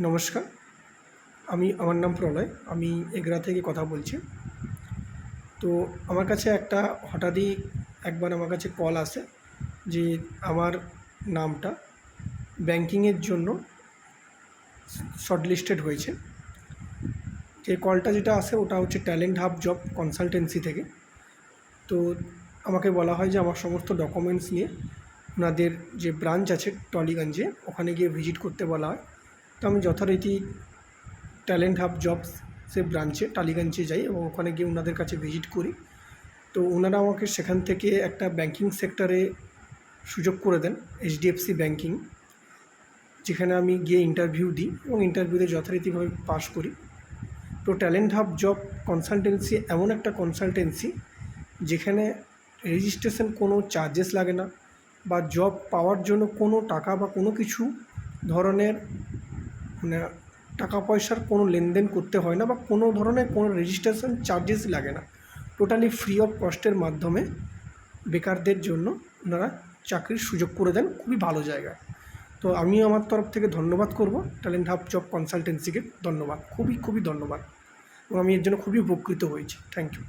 নমস্কার, আমার নাম প্রলয়। আমি এগরা থেকে কথা বলছি। তো আমার কাছে হঠাৎই একবার আমার কাছে কল আসে যে আমার নামটা ব্যাংকিংয়ের জন্য শর্টলিস্টেড হয়েছে। যে কলটা যেটা আসে ওটা হচ্ছে ট্যালেন্ট হাব জব কনসালটেন্সি থেকে। তো আমাকে বলা হয় যে আমার সমস্ত ডকুমেন্টস নিয়ে ওনাদের যে ব্রাঞ্চ আছে টলিগঞ্জে ওখানে গিয়ে ভিজিট করতে বলা হয়। তো আমি যথারীতি ট্যালেন্ট হাব জবস ব্রাঞ্চে টালিগঞ্জে যাই এবং ওখানে গিয়ে ওনাদের কাছে ভিজিট করি। তো ওনারা আমাকে সেখান থেকে একটা ব্যাংকিং সেক্টরে সুযোগ করে দেন, এইচডিএফসি ব্যাংকিং, যেখানে আমি গিয়ে ইন্টারভিউ দিই এবং ইন্টারভিউতে যথারীতিভাবে পাশ করি। তো ট্যালেন্ট হাব জব কনসালটেন্সি এমন একটা কনসালটেন্সি যেখানে রেজিস্ট্রেশন কোনো চার্জেস লাগে না, বা জব পাওয়ার জন্য কোনো টাকা বা কোনো কিছু ধরনের মানে টাকা পয়সার কোনো লেনদেন করতে হয় না, বা কোনো ধরনের কোনো রেজিস্ট্রেশন চার্জেস লাগে না। টোটালি ফ্রি অফ কস্টের মাধ্যমে বেকারদের জন্য ওনারা চাকরির সুযোগ করে দেন, খুবই ভালো জায়গায়। তো আমি আমার তরফ থেকে ধন্যবাদ করব ট্যালেন্ট হাব জব কনসালটেন্সিকে। ধন্যবাদ, খুবই খুবই ধন্যবাদ, এবং আমি এর জন্য খুবই উপকৃত হয়েছি। Thank you.